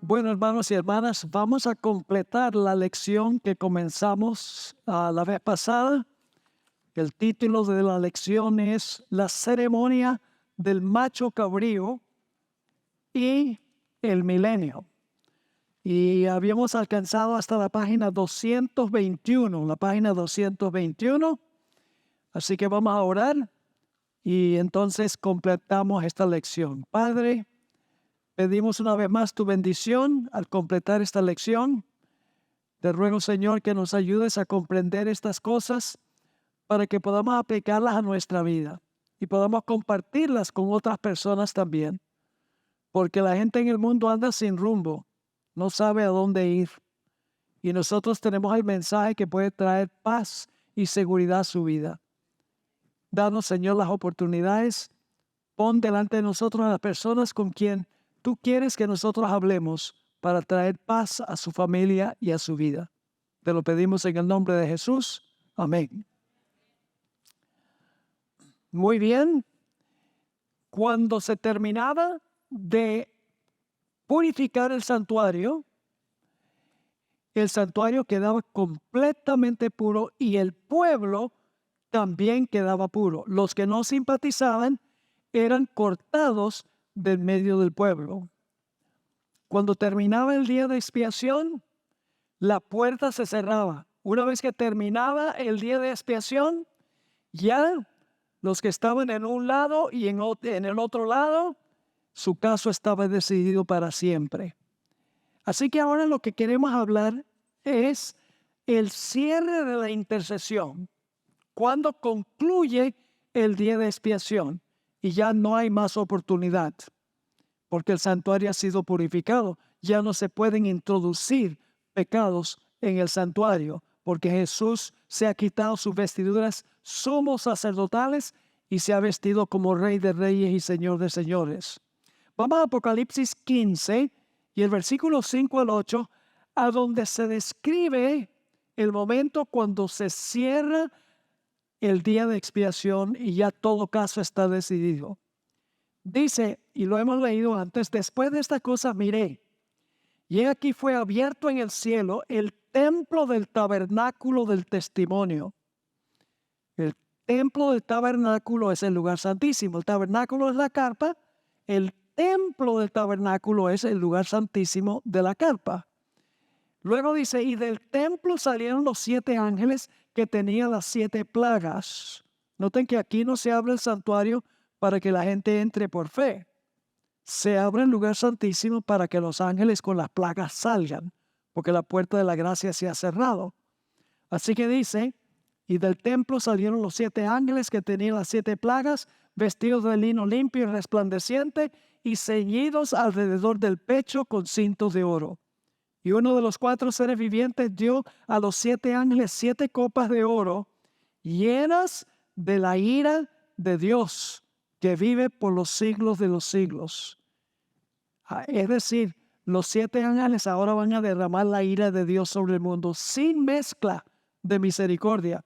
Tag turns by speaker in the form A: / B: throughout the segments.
A: Bueno, hermanos y hermanas, vamos a completar la lección que comenzamos la vez pasada. El título de la lección es La ceremonia del macho cabrío y el milenio. Y habíamos alcanzado hasta la página 221. Así que vamos a orar y entonces completamos esta lección. Padre, pedimos una vez más tu bendición al completar esta lección. Te ruego, Señor, que nos ayudes a comprender estas cosas para que podamos aplicarlas a nuestra vida y podamos compartirlas con otras personas también. Porque la gente en el mundo anda sin rumbo, no sabe a dónde ir. Y nosotros tenemos el mensaje que puede traer paz y seguridad a su vida. Danos, Señor, las oportunidades. Pon delante de nosotros a las personas con quien tú quieres que nosotros hablemos para traer paz a su familia y a su vida. Te lo pedimos en el nombre de Jesús. Amén. Muy bien. Cuando se terminaba de purificar el santuario quedaba completamente puro y el pueblo también quedaba puro. Los que no simpatizaban eran cortados del medio del pueblo. Cuando terminaba el día de expiación, la puerta se cerraba. Una vez que terminaba el día de expiación, ya los que estaban en un lado y en el otro lado, su caso estaba decidido para siempre. Así que ahora lo que queremos hablar es el cierre de la intercesión. Cuando concluye el día de expiación y ya no hay más oportunidad, porque el santuario ha sido purificado. Ya no se pueden introducir pecados en el santuario, porque Jesús se ha quitado sus vestiduras somos sacerdotales y se ha vestido como Rey de Reyes y Señor de Señores. Vamos a Apocalipsis 15 y el versículo 5 al 8, a donde se describe el momento cuando se cierra el día de expiación y ya todo caso está decidido. Dice, y lo hemos leído antes, después de esta cosa miré, y he aquí fue abierto en el cielo el templo del tabernáculo del testimonio. El templo del tabernáculo es el lugar santísimo. El tabernáculo es la carpa. El templo del tabernáculo es el lugar santísimo de la carpa. Luego dice, y del templo salieron los 7 ángeles que tenían las 7 plagas. Noten que aquí no se abre el santuario para que la gente entre por fe. Se abre el lugar santísimo para que los ángeles con las plagas salgan, porque la puerta de la gracia se ha cerrado. Así que dice, y del templo salieron los 7 ángeles que tenían las 7 plagas, vestidos de lino limpio y resplandeciente, y ceñidos alrededor del pecho con cintos de oro. Y uno de los 4 seres vivientes dio a los 7 ángeles 7 copas de oro, llenas de la ira de Dios, que vive por los siglos de los siglos. Es decir, los 7 ángeles ahora van a derramar la ira de Dios sobre el mundo sin mezcla de misericordia,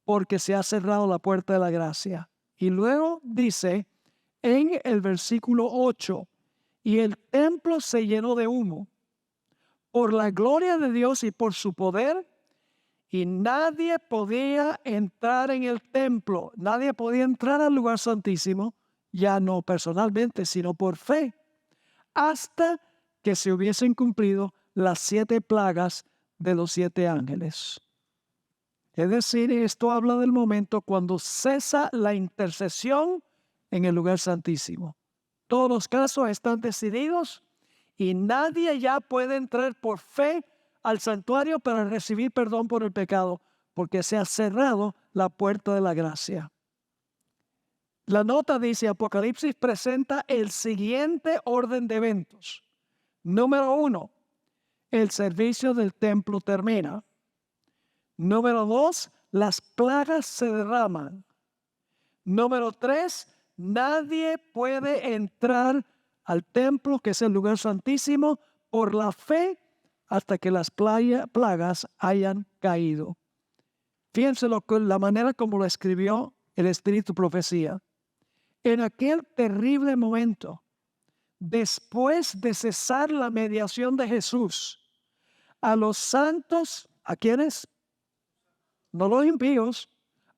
A: porque se ha cerrado la puerta de la gracia. Y luego dice en el versículo 8, y el templo se llenó de humo por la gloria de Dios y por su poder, y nadie podía entrar en el templo, nadie podía entrar al lugar santísimo, ya no personalmente, sino por fe, hasta que se hubiesen cumplido las 7 plagas de los 7 ángeles. Es decir, esto habla del momento cuando cesa la intercesión en el lugar santísimo. Todos los casos están decididos y nadie ya puede entrar por fe al santuario para recibir perdón por el pecado, porque se ha cerrado la puerta de la gracia. La nota dice, Apocalipsis presenta el siguiente orden de eventos. Número 1, el servicio del templo termina. Número 2, las plagas se derraman. Número 3, nadie puede entrar al templo, que es el lugar santísimo, por la fe hasta que las plagas hayan caído. Fíjense la manera como lo escribió el Espíritu Profecía. En aquel terrible momento, después de cesar la mediación de Jesús, a los santos, ¿a quiénes? No los impíos,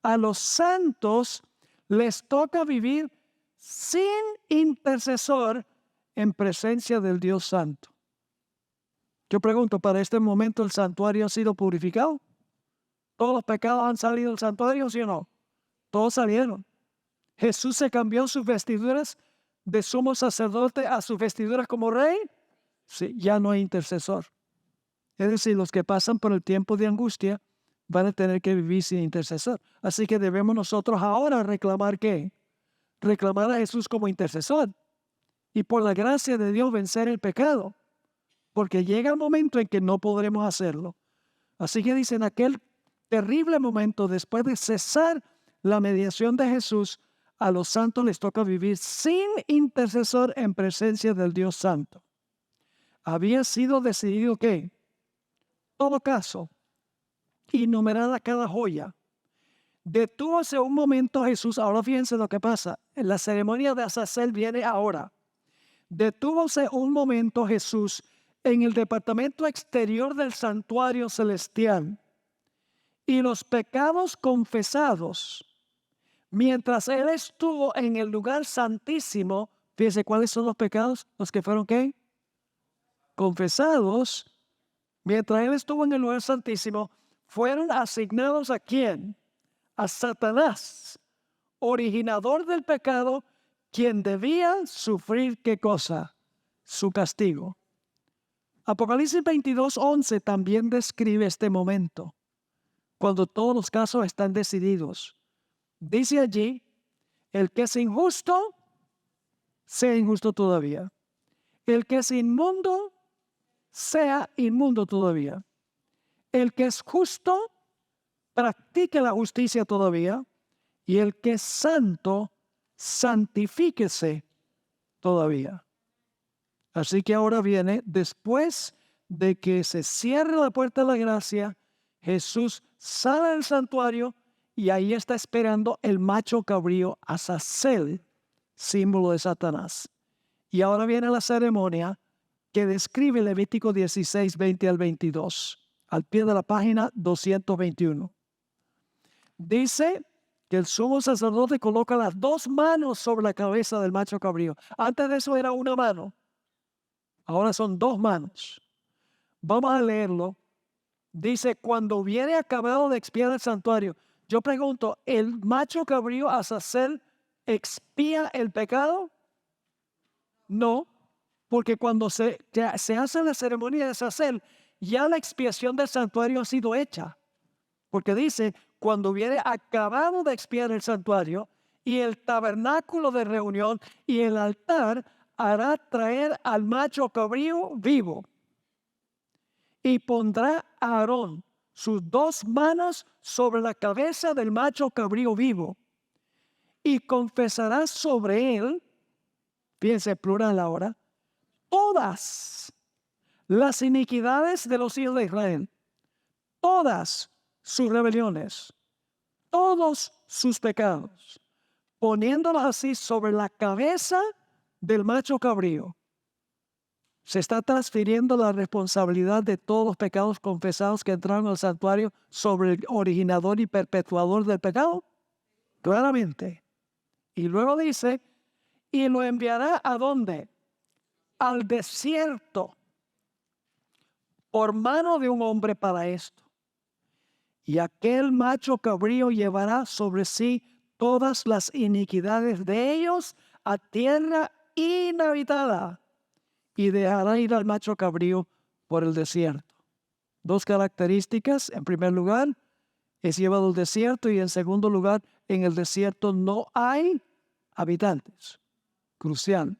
A: a los santos les toca vivir sin intercesor en presencia del Dios Santo. Yo pregunto, ¿para este momento el santuario ha sido purificado? ¿Todos los pecados han salido del santuario, sí o no? Todos salieron. Jesús se cambió sus vestiduras de sumo sacerdote a sus vestiduras como rey. Sí, ya no hay intercesor. Es decir, los que pasan por el tiempo de angustia van a tener que vivir sin intercesor. Así que debemos nosotros ahora reclamar ¿qué? Reclamar a Jesús como intercesor. Y por la gracia de Dios vencer el pecado. Porque llega el momento en que no podremos hacerlo. Así que dicen, aquel terrible momento después de cesar la mediación de Jesús, a los santos les toca vivir sin intercesor en presencia del Dios Santo. Había sido decidido que, todo caso, y numerada cada joya, detúvose un momento Jesús. Ahora fíjense lo que pasa. En la ceremonia de Azazel viene ahora. Detúvose un momento Jesús en el departamento exterior del santuario celestial, y los pecados confesados, mientras él estuvo en el lugar santísimo. Fíjense cuáles son los pecados, los que fueron ¿qué? Confesados, mientras él estuvo en el lugar santísimo, fueron asignados ¿a quién? A Satanás, originador del pecado, quien debía sufrir ¿qué cosa? Su castigo. Apocalipsis 22:11 también describe este momento, cuando todos los casos están decididos. Dice allí, el que es injusto, sea injusto todavía. El que es inmundo, sea inmundo todavía. El que es justo, practique la justicia todavía. Y el que es santo, santifíquese todavía. Así que ahora viene, después de que se cierre la puerta de la gracia, Jesús sale del santuario y ahí está esperando el macho cabrío Azazel, símbolo de Satanás. Y ahora viene la ceremonia que describe Levítico 16, 20 al 22, al pie de la página 221. Dice que el sumo sacerdote coloca las dos manos sobre la cabeza del macho cabrío. Antes de eso era una mano. Ahora son dos manos. Vamos a leerlo. Dice, cuando viene acabado de expiar el santuario. Yo pregunto, ¿el macho cabrío Azazel expía el pecado? No, porque cuando se hace la ceremonia de Azazel, ya la expiación del santuario ha sido hecha. Porque dice, cuando viene acabado de expiar el santuario y el tabernáculo de reunión y el altar, hará traer al macho cabrío vivo y pondrá a Aarón sus dos manos sobre la cabeza del macho cabrío vivo y confesará sobre él, fíjense plural ahora, todas las iniquidades de los hijos de Israel, todas sus rebeliones, todos sus pecados, poniéndolos así sobre la cabeza del macho cabrío. Se está transfiriendo la responsabilidad de todos los pecados confesados que entraron al santuario sobre el originador y perpetuador del pecado. Claramente. Y luego dice, y lo enviará ¿a dónde? Al desierto, por mano de un hombre para esto. Y aquel macho cabrío llevará sobre sí todas las iniquidades de ellos a tierra inhabitada, y dejará ir al macho cabrío por el desierto. Dos características. En primer lugar, es llevado al desierto, y en segundo lugar, en el desierto no hay habitantes. Crucial.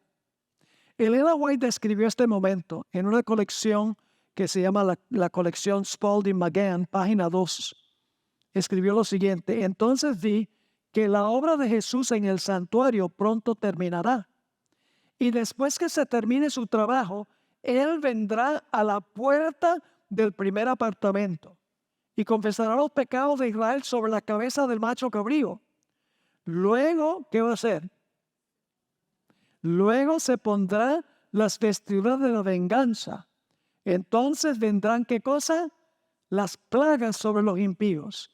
A: Elena White describió este momento en una colección que se llama la colección Spalding McGann, página 2. Escribió lo siguiente: entonces vi que la obra de Jesús en el santuario pronto terminará. Y después que se termine su trabajo, Él vendrá a la puerta del primer apartamento y confesará los pecados de Israel sobre la cabeza del macho cabrío. Luego, ¿qué va a hacer? Luego se pondrá las vestiduras de la venganza. Entonces vendrán, ¿qué cosa? Las plagas sobre los impíos.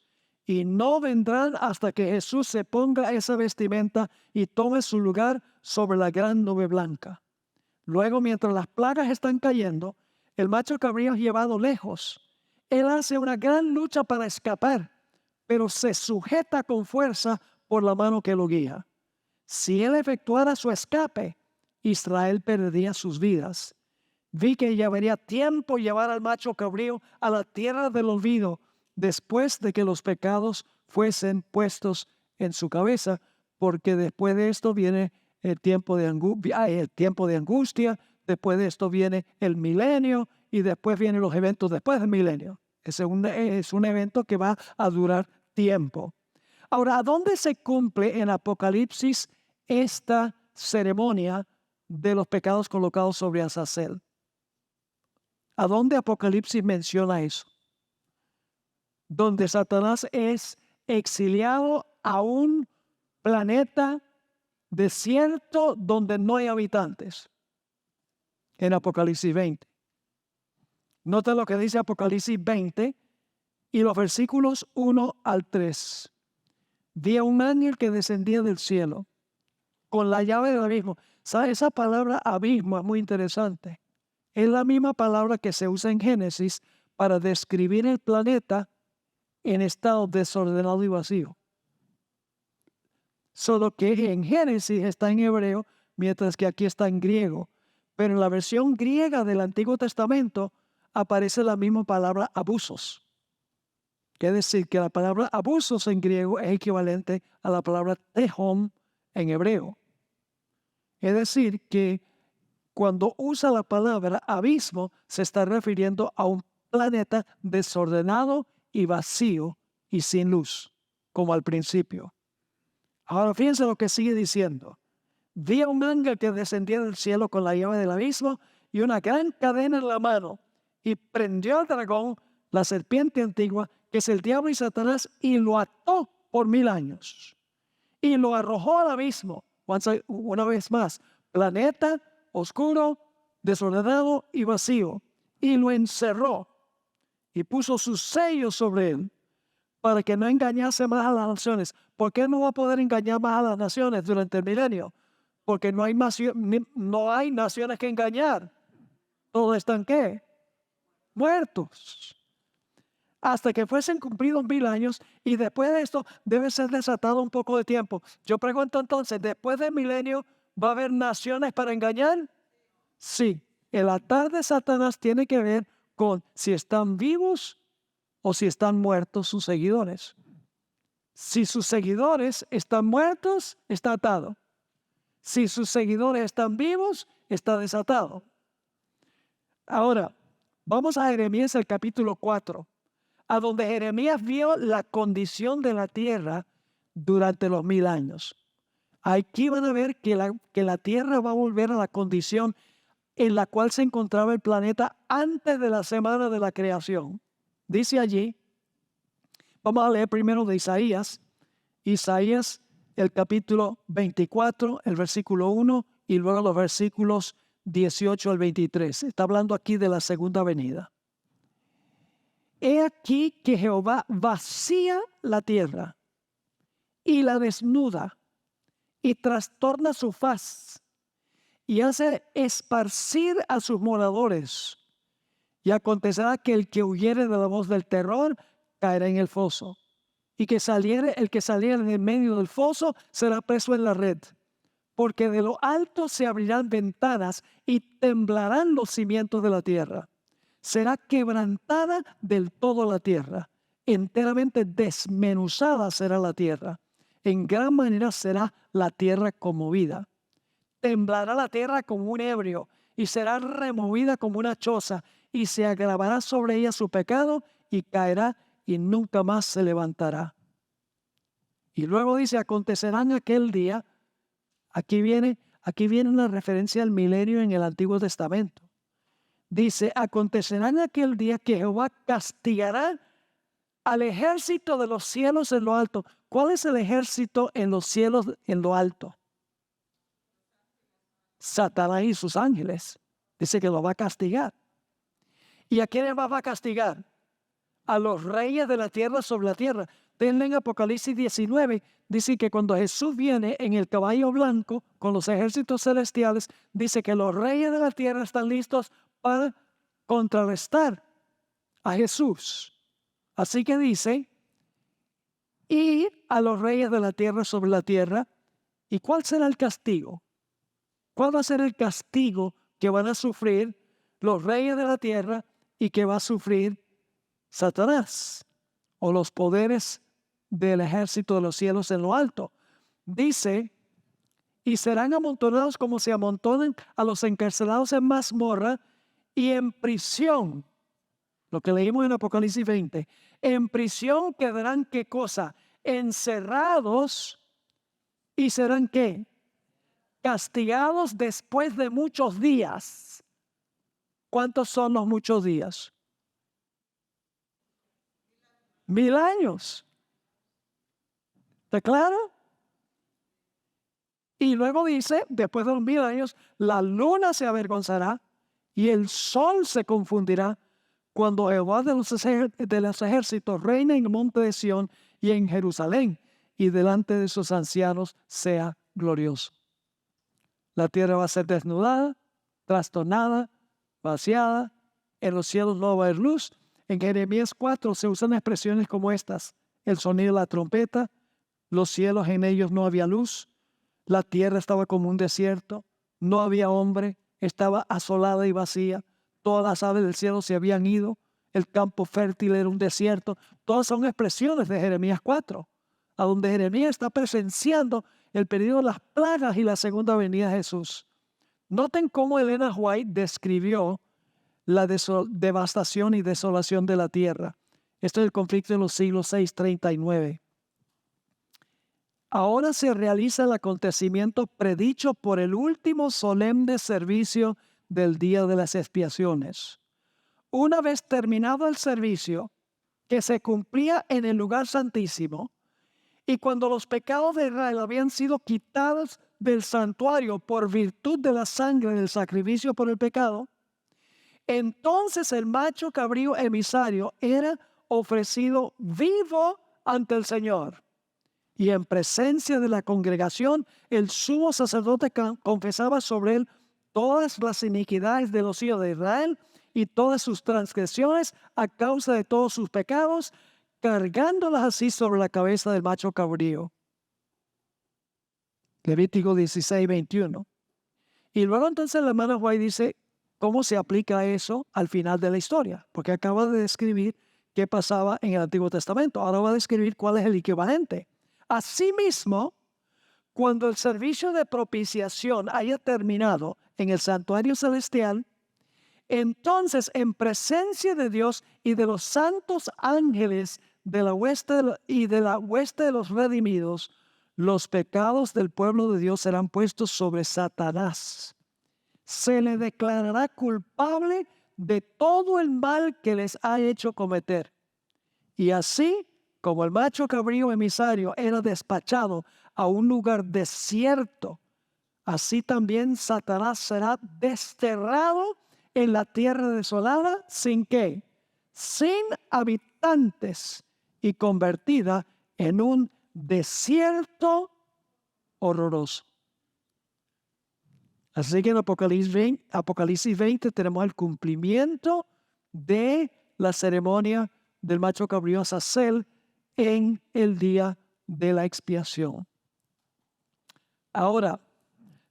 A: Y no vendrán hasta que Jesús se ponga esa vestimenta y tome su lugar sobre la gran nube blanca. Luego, mientras las plagas están cayendo, el macho cabrío es llevado lejos. Él hace una gran lucha para escapar, pero se sujeta con fuerza por la mano que lo guía. Si él efectuara su escape, Israel perdería sus vidas. Vi que llevaría tiempo llevar al macho cabrío a la tierra del olvido, después de que los pecados fuesen puestos en su cabeza, porque después de esto viene el tiempo de angustia, después de esto viene el milenio y después vienen los eventos después del milenio. Es un evento que va a durar tiempo. Ahora, ¿a dónde se cumple en Apocalipsis esta ceremonia de los pecados colocados sobre Azazel? ¿A dónde Apocalipsis menciona eso? Donde Satanás es exiliado a un planeta desierto donde no hay habitantes. En Apocalipsis 20. Nota lo que dice Apocalipsis 20 y los versículos 1 al 3. Vi a un ángel que descendía del cielo con la llave del abismo. ¿Sabe? Esa palabra abismo es muy interesante. Es la misma palabra que se usa en Génesis para describir el planeta en estado desordenado y vacío. Solo que en Génesis está en hebreo, mientras que aquí está en griego. Pero en la versión griega del Antiguo Testamento aparece la misma palabra abusos. Quiere decir que la palabra abusos en griego es equivalente a la palabra tehom en hebreo. Es decir, que cuando usa la palabra abismo, se está refiriendo a un planeta desordenado y vacío y sin luz, como al principio. Ahora fíjense lo que sigue diciendo. Vi a un ángel que descendía del cielo con la llave del abismo y una gran cadena en la mano, y prendió al dragón, la serpiente antigua, que es el diablo y Satanás, y lo ató por 1000 años. Y lo arrojó al abismo, una vez más, planeta oscuro, desordenado y vacío, y lo encerró y puso sus sellos sobre él para que no engañase más a las naciones. ¿Por qué no va a poder engañar más a las naciones durante el milenio? Porque no hay naciones que engañar. Todos están ¿qué? Muertos. Hasta que fuesen cumplidos 1000 años, y después de esto debe ser desatado un poco de tiempo. Yo pregunto entonces, ¿después del milenio va a haber naciones para engañar? Sí, el atar de Satanás tiene que ver con si están vivos o si están muertos sus seguidores. Si sus seguidores están muertos, está atado. Si sus seguidores están vivos, está desatado. Ahora, vamos a Jeremías el capítulo 4, a donde Jeremías vio la condición de la tierra durante los 1000 años. Aquí van a ver que la tierra va a volver a la condición en la cual se encontraba el planeta antes de la semana de la creación. Dice allí, vamos a leer primero de Isaías el capítulo 24, el versículo 1 y luego los versículos 18 al 23. Está hablando aquí de la segunda venida. He aquí que Jehová vacía la tierra y la desnuda y trastorna su faz y hace esparcir a sus moradores. Y acontecerá que el que huyere de la voz del terror caerá en el foso, y el que saliere de medio del foso será preso en la red. Porque de lo alto se abrirán ventanas y temblarán los cimientos de la tierra. Será quebrantada del todo la tierra, enteramente desmenuzada será la tierra. En gran manera será la tierra conmovida. Temblará la tierra como un ebrio y será removida como una choza, y se agravará sobre ella su pecado y caerá y nunca más se levantará. Y luego dice, acontecerá en aquel día. Aquí viene una referencia al milenio en el Antiguo Testamento. Dice, acontecerá en aquel día que Jehová castigará al ejército de los cielos en lo alto. ¿Cuál es el ejército en los cielos en lo alto? Satanás y sus ángeles. Dice que lo va a castigar. ¿Y a quiénes va a castigar? A los reyes de la tierra sobre la tierra. Denle en Apocalipsis 19, dice que cuando Jesús viene en el caballo blanco con los ejércitos celestiales, dice que los reyes de la tierra están listos para contrarrestar a Jesús. Así que dice, y a los reyes de la tierra sobre la tierra. ¿Y cuál será el castigo? ¿Cuál va a ser el castigo que van a sufrir los reyes de la tierra y que va a sufrir Satanás o los poderes del ejército de los cielos en lo alto? Dice, y serán amontonados como se amontonan a los encarcelados en mazmorra y en prisión. Lo que leímos en Apocalipsis 20. En prisión quedarán, ¿qué cosa? Encerrados, y serán, ¿qué? Castigados después de muchos días. ¿Cuántos son los muchos días? 1000 años. ¿Está claro? Y luego dice, después de los 1000 años, la luna se avergonzará y el sol se confundirá cuando Jehová de los ejércitos reina en el monte de Sión y en Jerusalén, y delante de sus ancianos sea glorioso. La tierra va a ser desnudada, trastornada, vaciada. En los cielos no va a haber luz. En Jeremías 4 se usan expresiones como estas: el sonido de la trompeta, los cielos, en ellos no había luz, la tierra estaba como un desierto, no había hombre, estaba asolada y vacía, todas las aves del cielo se habían ido, el campo fértil era un desierto. Todas son expresiones de Jeremías 4, a donde Jeremías está presenciando el periodo de las plagas y la segunda venida de Jesús. Noten cómo Elena White describió la devastación y desolación de la tierra. Esto es el conflicto de los siglos 6, 39. Ahora se realiza el acontecimiento predicho por el último solemne servicio del día de las expiaciones. Una vez terminado el servicio, que se cumplía en el lugar santísimo, y cuando los pecados de Israel habían sido quitados del santuario por virtud de la sangre del sacrificio por el pecado, entonces el macho cabrío emisario era ofrecido vivo ante el Señor. Y en presencia de la congregación, el sumo sacerdote confesaba sobre él todas las iniquidades de los hijos de Israel y todas sus transgresiones a causa de todos sus pecados, cargándolas así sobre la cabeza del macho cabrío. Levítico 16, 21. Y luego entonces la hermana White dice cómo se aplica eso al final de la historia, porque acaba de describir qué pasaba en el Antiguo Testamento. Ahora va a describir cuál es el equivalente. Asimismo, cuando el servicio de propiciación haya terminado en el santuario celestial, entonces en presencia de Dios y de los santos ángeles de la hueste de los redimidos, los pecados del pueblo de Dios serán puestos sobre Satanás. Se le declarará culpable de todo el mal que les ha hecho cometer. Y así como el macho cabrío emisario era despachado a un lugar desierto, así también Satanás será desterrado en la tierra desolada, ¿sin qué? Sin habitantes, y convertida en un desierto horroroso. Así que en Apocalipsis 20 tenemos el cumplimiento de la ceremonia del macho cabrío Azazel en el día de la expiación. Ahora,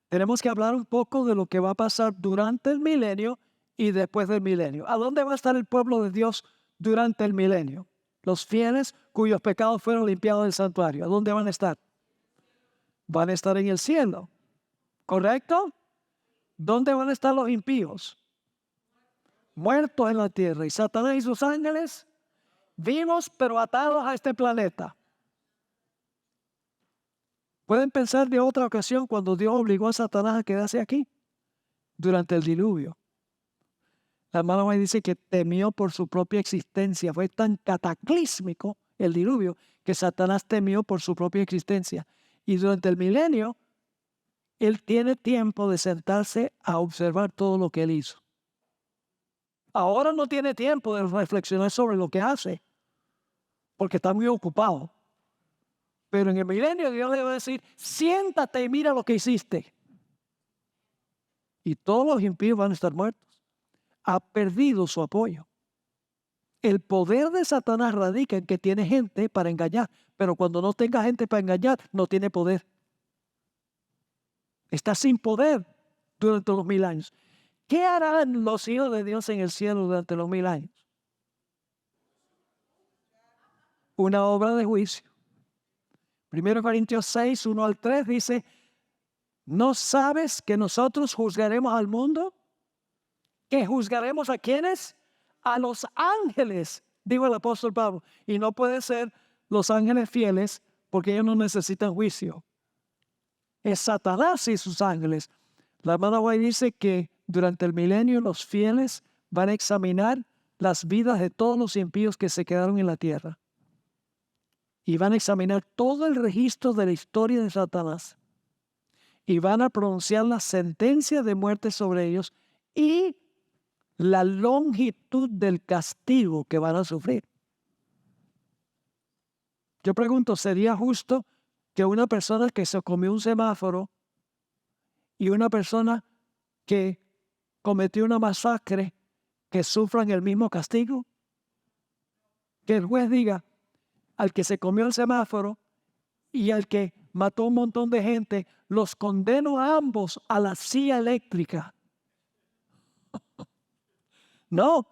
A: tenemos que hablar un poco de lo que va a pasar durante el milenio y después del milenio. ¿A dónde va a estar el pueblo de Dios durante el milenio? Los fieles cuyos pecados fueron limpiados del santuario. ¿A dónde van a estar? Van a estar en el cielo. ¿Correcto? ¿Dónde van a estar los impíos? Muertos en la tierra. ¿Y Satanás y sus ángeles? Vivos pero atados a este planeta. Pueden pensar de otra ocasión cuando Dios obligó a Satanás a quedarse aquí durante el diluvio. La hermana May dice que temió por su propia existencia. Fue tan cataclísmico el diluvio que Satanás temió por su propia existencia. Y durante el milenio, Él tiene tiempo de sentarse a observar todo lo que Él hizo. Ahora no tiene tiempo de reflexionar sobre lo que hace, porque está muy ocupado. Pero en el milenio Dios le va a decir, siéntate y mira lo que hiciste. Y todos los impíos van a estar muertos. Ha perdido su apoyo. El poder de Satanás radica en que tiene gente para engañar, pero cuando no tenga gente para engañar, no tiene poder. Está sin poder durante los 1000 años. ¿Qué harán los hijos de Dios en el cielo durante los 1000 años? Una obra de juicio. 1 Corintios 6, 1 al 3 dice, ¿no sabes que nosotros juzgaremos al mundo? ¿Que juzgaremos a quiénes? A los ángeles, dijo el apóstol Pablo. Y no puede ser los ángeles fieles porque ellos no necesitan juicio. Es Satanás y sus ángeles. La hermana White dice que durante el milenio los fieles van a examinar las vidas de todos los impíos que se quedaron en la tierra. Y van a examinar todo el registro de la historia de Satanás. Y van a pronunciar la sentencia de muerte sobre ellos y la longitud del castigo que van a sufrir. Yo pregunto, ¿sería justo que una persona que se comió un semáforo y una persona que cometió una masacre que sufran el mismo castigo? Que el juez diga, al que se comió el semáforo y al que mató un montón de gente, los condeno a ambos a la silla eléctrica. No,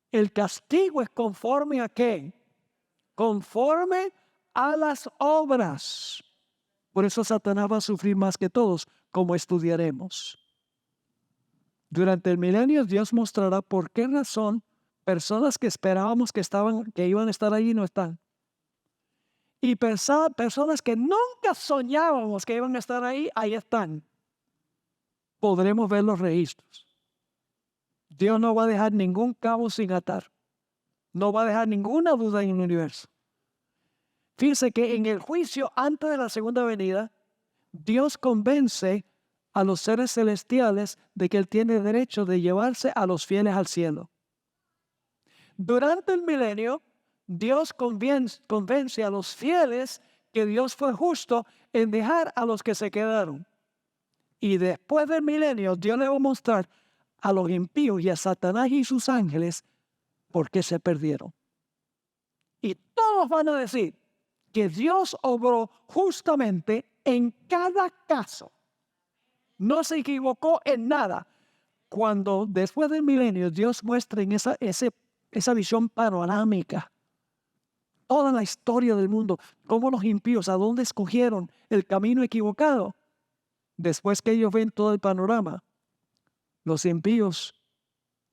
A: el castigo es conforme a qué? Conforme a las obras. Por eso Satanás va a sufrir más que todos, como estudiaremos. Durante el milenio Dios mostrará por qué razón personas que esperábamos que iban a estar allí no están. Y personas que nunca soñábamos que iban a estar ahí están. Podremos ver los registros. Dios no va a dejar ningún cabo sin atar. No va a dejar ninguna duda en el universo. Fíjense que en el juicio antes de la segunda venida, Dios convence a los seres celestiales de que Él tiene derecho de llevarse a los fieles al cielo. Durante el milenio, Dios convence a los fieles que Dios fue justo en dejar a los que se quedaron. Y después del milenio, Dios le va a mostrar a los impíos y a Satanás y sus ángeles por qué se perdieron. Y todos van a decir que Dios obró justamente en cada caso. No se equivocó en nada. Cuando después del milenio Dios muestra en esa visión panorámica toda la historia del mundo, cómo los impíos, a dónde escogieron el camino equivocado. Después que ellos ven todo el panorama, los impíos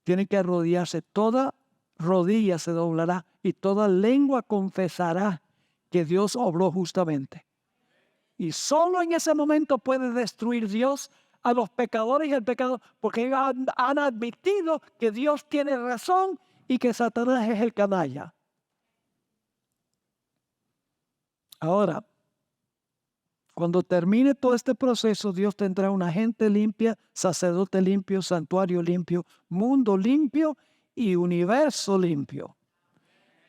A: tienen que arrodillarse. Toda rodilla se doblará y toda lengua confesará que Dios obró justamente. Y solo en ese momento puede destruir Dios a los pecadores y el pecado, porque ellos han admitido que Dios tiene razón y que Satanás es el canalla. Ahora, cuando termine todo este proceso, Dios tendrá una gente limpia, sacerdote limpio, santuario limpio, mundo limpio y universo limpio.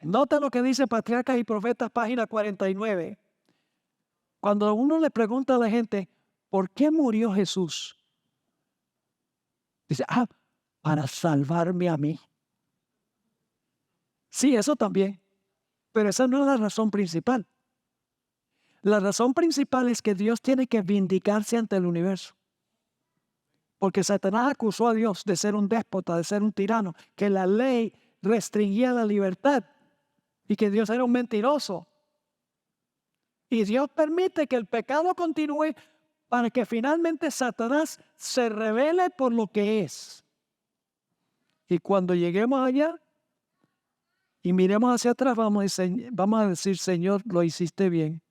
A: Nota lo que dice Patriarcas y Profetas, página 49. Cuando uno le pregunta a la gente, ¿por qué murió Jesús? Dice, para salvarme a mí. Sí, eso también. Pero esa no es la razón principal. La razón principal es que Dios tiene que vindicarse ante el universo. Porque Satanás acusó a Dios de ser un déspota, de ser un tirano, que la ley restringía la libertad y que Dios era un mentiroso. Y Dios permite que el pecado continúe para que finalmente Satanás se revele por lo que es. Y cuando lleguemos allá y miremos hacia atrás, vamos a decir, Señor, lo hiciste bien.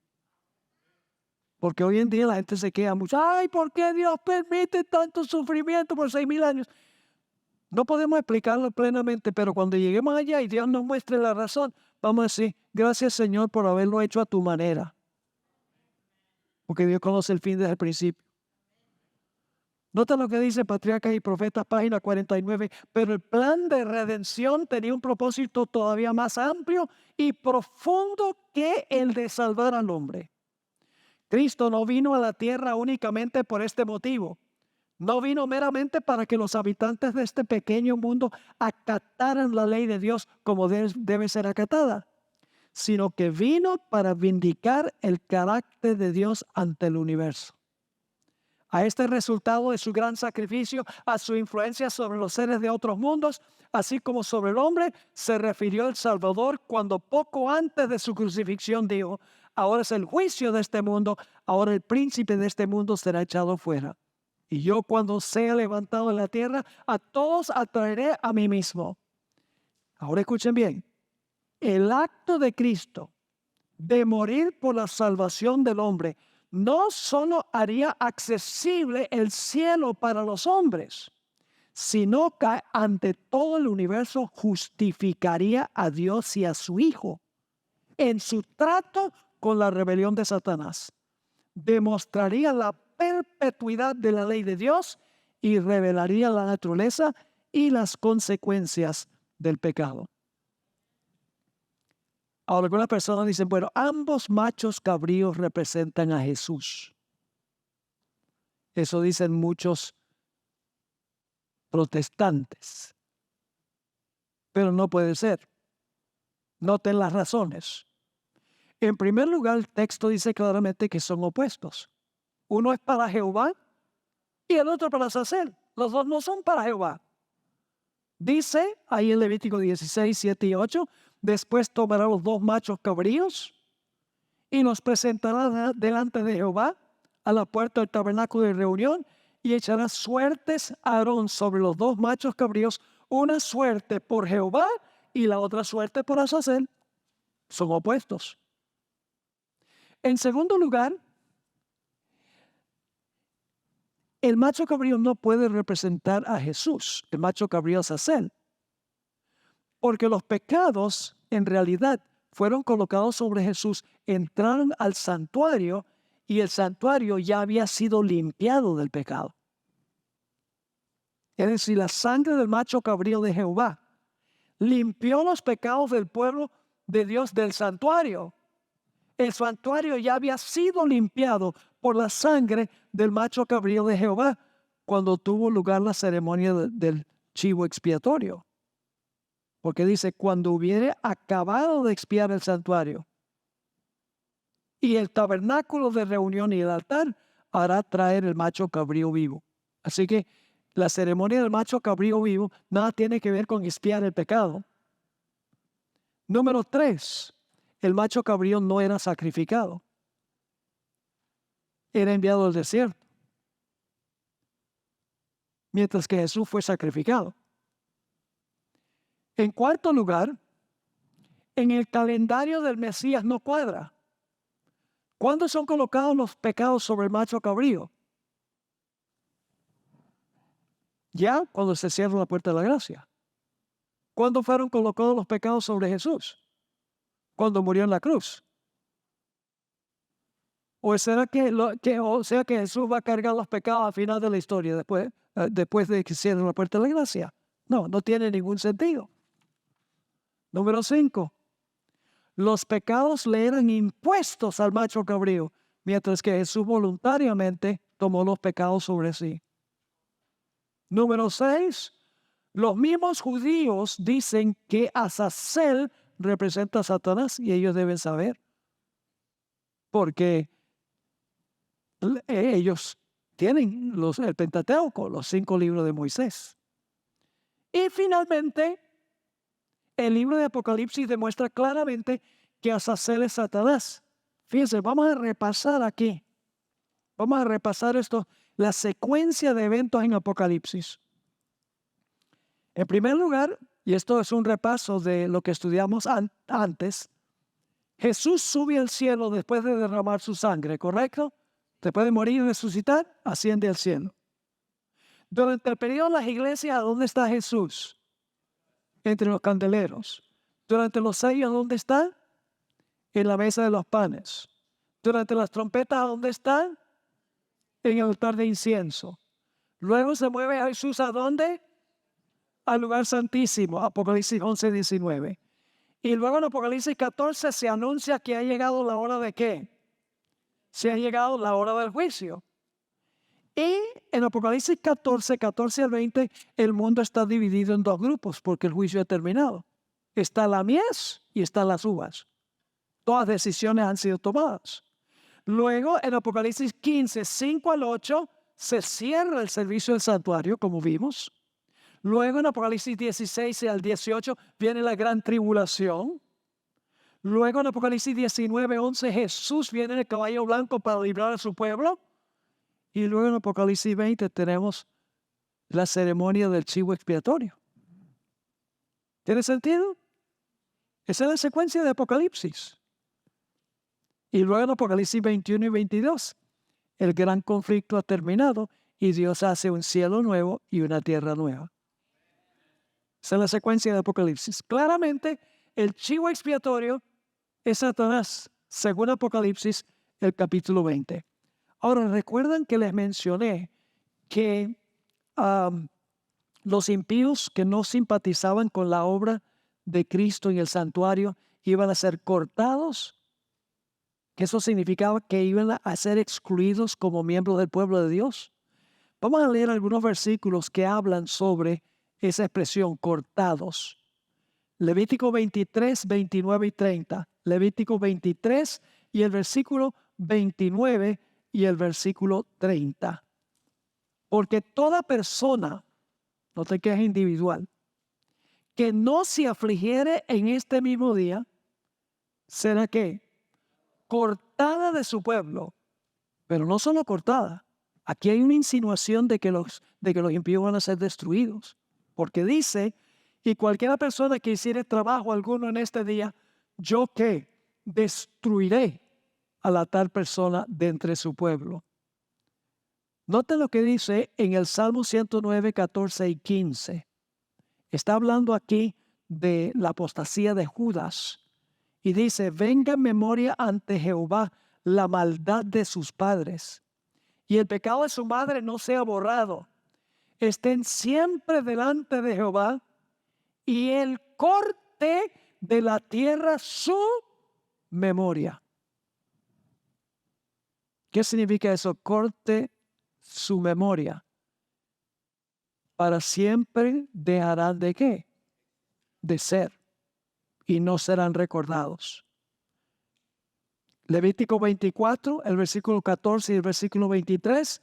A: Porque hoy en día la gente se queda mucho, ¿por qué Dios permite tanto sufrimiento por 6000 años? No podemos explicarlo plenamente, pero cuando lleguemos allá y Dios nos muestre la razón, vamos a decir, gracias Señor por haberlo hecho a tu manera. Porque Dios conoce el fin desde el principio. Nota lo que dice Patriarcas y Profetas, página 49. Pero el plan de redención tenía un propósito todavía más amplio y profundo que el de salvar al hombre. Cristo no vino a la tierra únicamente por este motivo. No vino meramente para que los habitantes de este pequeño mundo acataran la ley de Dios como debe ser acatada, sino que vino para vindicar el carácter de Dios ante el universo. A este resultado de su gran sacrificio, a su influencia sobre los seres de otros mundos, así como sobre el hombre, se refirió el Salvador cuando poco antes de su crucifixión dijo: ahora es el juicio de este mundo, ahora el príncipe de este mundo será echado fuera. Y yo, cuando sea levantado en la tierra, a todos atraeré a mí mismo. Ahora escuchen bien, el acto de Cristo de morir por la salvación del hombre no solo haría accesible el cielo para los hombres, sino que ante todo el universo justificaría a Dios y a su Hijo en su trato con la rebelión de Satanás. Demostraría la perpetuidad de la ley de Dios y revelaría la naturaleza y las consecuencias del pecado. Ahora, algunas personas dicen, bueno, ambos machos cabríos representan a Jesús. Eso dicen muchos protestantes. Pero no puede ser. Noten las razones. En primer lugar, el texto dice claramente que son opuestos. Uno es para Jehová y el otro para Azazel. Los dos no son para Jehová. Dice ahí en Levítico 16, 7 y 8, después tomará los dos machos cabríos y los presentará delante de Jehová a la puerta del tabernáculo de reunión y echará suertes a Aarón sobre los dos machos cabríos, una suerte por Jehová y la otra suerte por Azazel. Son opuestos. En segundo lugar, el macho cabrío no puede representar a Jesús, el macho cabrío Azazel, porque los pecados en realidad fueron colocados sobre Jesús, entraron al santuario y el santuario ya había sido limpiado del pecado. Es decir, la sangre del macho cabrío de Jehová limpió los pecados del pueblo de Dios del santuario. El santuario ya había sido limpiado por la sangre del macho cabrío de Jehová cuando tuvo lugar la ceremonia del chivo expiatorio. Porque dice, cuando hubiere acabado de expiar el santuario y el tabernáculo de reunión y el altar, hará traer el macho cabrío vivo. Así que la ceremonia del macho cabrío vivo nada tiene que ver con expiar el pecado. Número 3, el macho cabrío no era sacrificado. Era enviado al desierto. Mientras que Jesús fue sacrificado. En cuarto lugar, en el calendario del Mesías no cuadra. ¿Cuándo son colocados los pecados sobre el macho cabrío? Ya cuando se cierra la puerta de la gracia. ¿Cuándo fueron colocados los pecados sobre Jesús? Cuando murió en la cruz. ¿O será que Jesús va a cargar los pecados al final de la historia, después de que cierre la puerta de la gracia? No, no tiene ningún sentido. Número 5. Los pecados le eran impuestos al macho cabrío, mientras que Jesús voluntariamente tomó los pecados sobre sí. Número 6. Los mismos judíos dicen que Azazel representa a Satanás y ellos deben saber. Porque ellos tienen el Pentateuco, los 5 libros de Moisés. Y finalmente, el libro de Apocalipsis demuestra claramente que Azazel es Satanás. Fíjense, vamos a repasar aquí. Vamos a repasar esto, la secuencia de eventos en Apocalipsis. En primer lugar, y esto es un repaso de lo que estudiamos antes, Jesús sube al cielo después de derramar su sangre, ¿correcto? Después de morir y resucitar, asciende al cielo. Durante el periodo de las iglesias, ¿dónde está Jesús? Entre los candeleros. Durante los sellos, ¿dónde está? En la mesa de los panes. Durante las trompetas, ¿dónde está? En el altar de incienso. Luego se mueve Jesús ¿a dónde? Al lugar santísimo, Apocalipsis 11, 19. Y luego en Apocalipsis 14 se anuncia que ha llegado la hora de ¿qué? Se ha llegado la hora del juicio. Y en Apocalipsis 14, 14 al 20, el mundo está dividido en dos grupos porque el juicio ha terminado. Está la mies y están las uvas. Todas decisiones han sido tomadas. Luego en Apocalipsis 15, 5 al 8, se cierra el servicio del santuario, como vimos. Luego en Apocalipsis 16 al 18 viene la gran tribulación. Luego en Apocalipsis 19, 11 Jesús viene en el caballo blanco para librar a su pueblo. Y luego en Apocalipsis 20 tenemos la ceremonia del chivo expiatorio. ¿Tiene sentido? Esa es la secuencia de Apocalipsis. Y luego en Apocalipsis 21 y 22, el gran conflicto ha terminado y Dios hace un cielo nuevo y una tierra nueva. Esa es la secuencia de Apocalipsis. Claramente, el chivo expiatorio es Satanás, según Apocalipsis, el capítulo 20. Ahora, recuerdan que les mencioné que los impíos que no simpatizaban con la obra de Cristo en el santuario iban a ser cortados, que eso significaba que iban a ser excluidos como miembros del pueblo de Dios. Vamos a leer algunos versículos que hablan sobre esa expresión, cortados. Levítico 23, 29 y 30. Levítico 23 y el versículo 29 y el versículo 30. Porque toda persona, note que es individual, que no se afligiere en este mismo día, será que cortada de su pueblo. Pero no solo cortada. Aquí hay una insinuación de que los impíos van a ser destruidos. Porque dice, y cualquiera persona que hiciere trabajo alguno en este día, yo que destruiré a la tal persona de entre su pueblo. Noten lo que dice en el Salmo 109, 14 y 15. Está hablando aquí de la apostasía de Judas. Y dice, venga en memoria ante Jehová la maldad de sus padres, y el pecado de su madre no sea borrado. Estén siempre delante de Jehová, y él corte de la tierra su memoria. ¿Qué significa eso? Corte su memoria. Para siempre dejarán de ¿qué? De ser, y no serán recordados. Levítico 24, el versículo 14 y el versículo 23,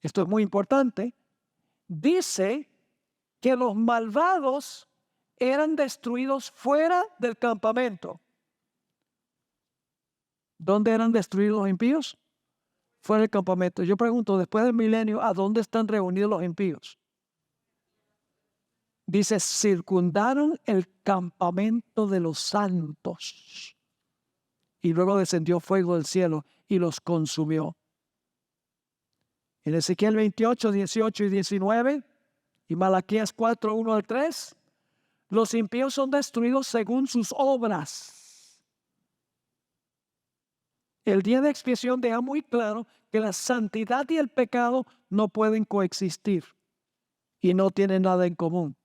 A: esto es muy importante, dice que los malvados eran destruidos fuera del campamento. ¿Dónde eran destruidos los impíos? Fuera del campamento. Yo pregunto, después del milenio, ¿a dónde están reunidos los impíos? Dice, circundaron el campamento de los santos. Y luego descendió fuego del cielo y los consumió. En Ezequiel 28, 18 y 19 y Malaquías 4, 1 al 3, los impíos son destruidos según sus obras. El día de expiación deja muy claro que la santidad y el pecado no pueden coexistir y no tienen nada en común.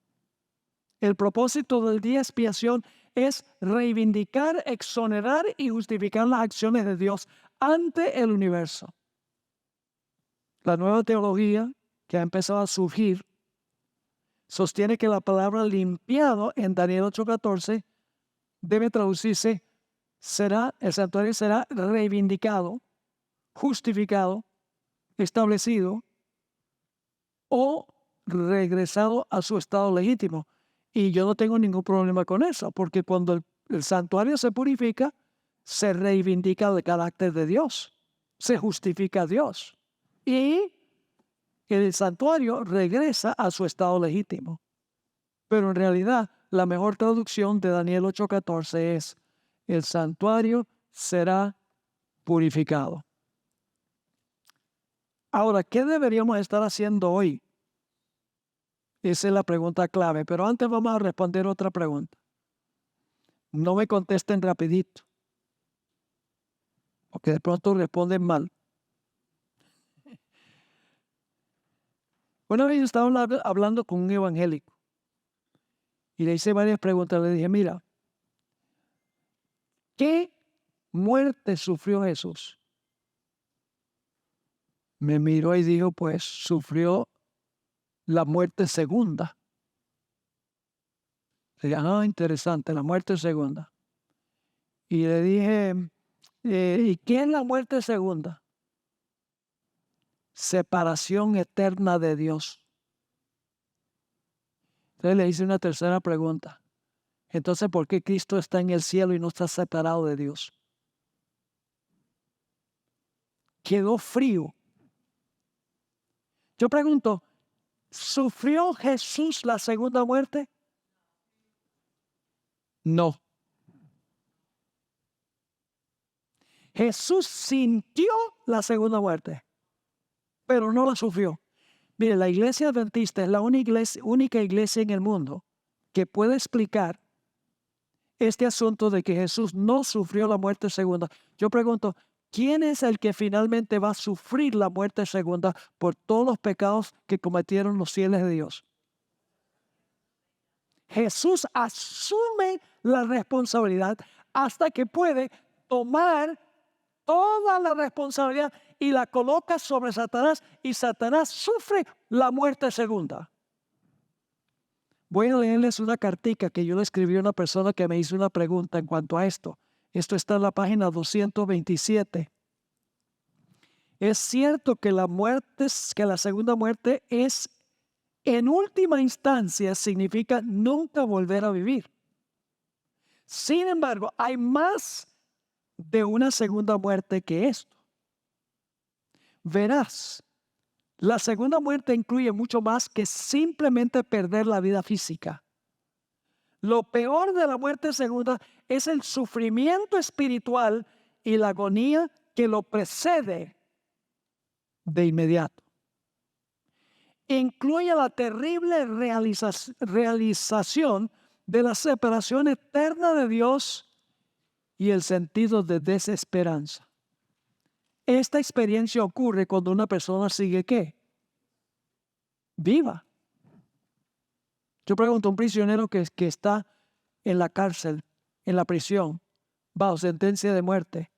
A: El propósito del día de expiación es reivindicar, exonerar y justificar las acciones de Dios ante el universo. La nueva teología que ha empezado a surgir sostiene que la palabra limpiado en Daniel 8:14 debe traducirse, el santuario será reivindicado, justificado, establecido o regresado a su estado legítimo. Y yo no tengo ningún problema con eso, porque cuando el santuario se purifica, se reivindica el carácter de Dios, se justifica a Dios. Y el santuario regresa a su estado legítimo. Pero en realidad, la mejor traducción de Daniel 8:14 es, el santuario será purificado. Ahora, ¿qué deberíamos estar haciendo hoy? Esa es la pregunta clave, pero antes vamos a responder otra pregunta. No me contesten rapidito, porque de pronto responden mal. Una vez yo estaba hablando con un evangélico y le hice varias preguntas. Le dije, mira, ¿qué muerte sufrió Jesús? Me miró y dijo, pues sufrió la muerte segunda. Le dije, interesante, la muerte segunda. Y le dije, ¿y qué es la muerte segunda? Separación eterna de Dios. Entonces le hice una tercera pregunta. Entonces, ¿por qué Cristo está en el cielo y no está separado de Dios? Quedó frío. Yo pregunto, ¿sufrió Jesús la segunda muerte? No. Jesús sintió la segunda muerte, pero no la sufrió. Mire, la iglesia adventista es la única iglesia en el mundo que puede explicar este asunto de que Jesús no sufrió la muerte segunda. Yo pregunto, ¿quién es el que finalmente va a sufrir la muerte segunda por todos los pecados que cometieron los fieles de Dios? Jesús asume la responsabilidad hasta que puede tomar toda la responsabilidad y la coloca sobre Satanás, y Satanás sufre la muerte segunda. Voy a leerles una cartica que yo le escribí a una persona que me hizo una pregunta en cuanto a esto. Esto está en la página 227. Es cierto que la segunda muerte es, en última instancia, significa nunca volver a vivir. Sin embargo, hay más de una segunda muerte que esto. Verás, la segunda muerte incluye mucho más que simplemente perder la vida física. Lo peor de la muerte segunda es el sufrimiento espiritual y la agonía que lo precede de inmediato. Incluye la terrible realización de la separación eterna de Dios y el sentido de desesperanza. Esta experiencia ocurre cuando una persona sigue ¿qué? Viva. Yo pregunto a un prisionero que está en la cárcel, en la prisión, bajo sentencia de muerte,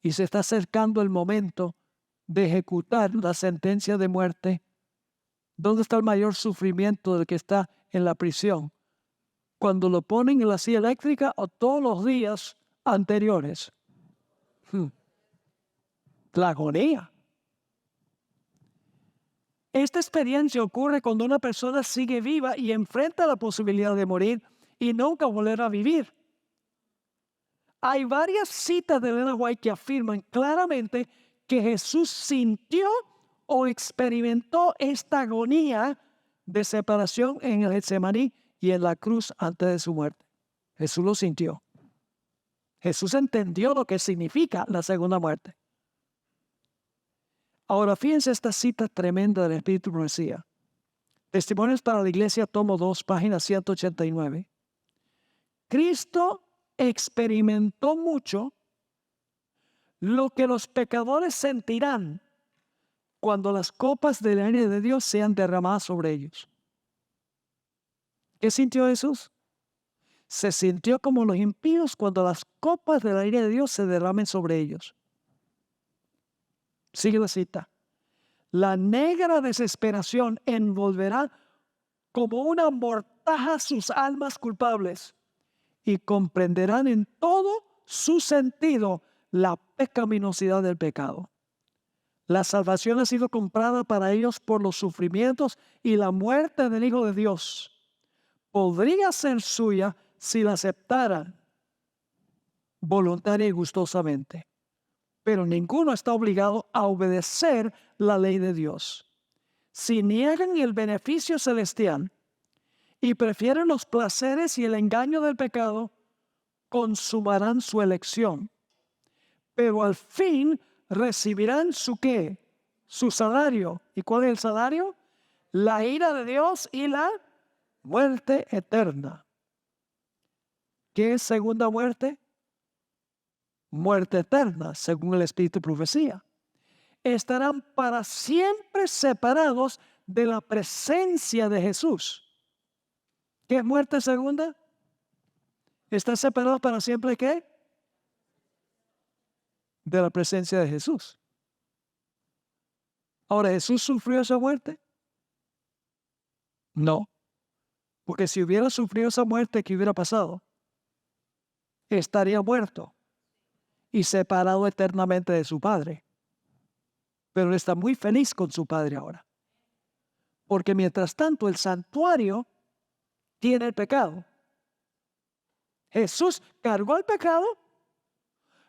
A: y se está acercando el momento de ejecutar la sentencia de muerte. ¿Dónde está el mayor sufrimiento del que está en la prisión? ¿Cuando lo ponen en la silla eléctrica o todos los días anteriores? La agonía. Esta experiencia ocurre cuando una persona sigue viva y enfrenta la posibilidad de morir y nunca volver a vivir. Hay varias citas de Ellen White que afirman claramente que Jesús sintió o experimentó esta agonía de separación en el Getsemaní y en la cruz antes de su muerte. Jesús lo sintió. Jesús entendió lo que significa la segunda muerte. Ahora, fíjense esta cita tremenda del Espíritu Profecía. Testimonios para la Iglesia, tomo 2, página 189. Cristo experimentó mucho lo que los pecadores sentirán cuando las copas del aire de Dios sean derramadas sobre ellos. ¿Qué sintió Jesús? Se sintió como los impíos cuando las copas del aire de Dios se derramen sobre ellos. Sigue la cita. La negra desesperación envolverá como una mortaja sus almas culpables y comprenderán en todo su sentido la pecaminosidad del pecado. La salvación ha sido comprada para ellos por los sufrimientos y la muerte del Hijo de Dios. Podría ser suya si la aceptaran voluntaria y gustosamente. Pero ninguno está obligado a obedecer la ley de Dios. Si niegan el beneficio celestial y prefieren los placeres y el engaño del pecado, consumarán su elección. Pero al fin recibirán su ¿qué? Su salario. ¿Y cuál es el salario? La ira de Dios y la muerte eterna. ¿Qué es segunda muerte? Muerte eterna, según el Espíritu de Profecía. Estarán para siempre separados de la presencia de Jesús. ¿Qué es muerte segunda? ¿Está separado para siempre de qué? De la presencia de Jesús. Ahora, ¿Jesús sufrió esa muerte? No, porque si hubiera sufrido esa muerte, ¿qué hubiera pasado? Estaría muerto y separado eternamente de su Padre. Pero él está muy feliz con su Padre ahora. Porque mientras tanto el santuario tiene el pecado. Jesús cargó el pecado,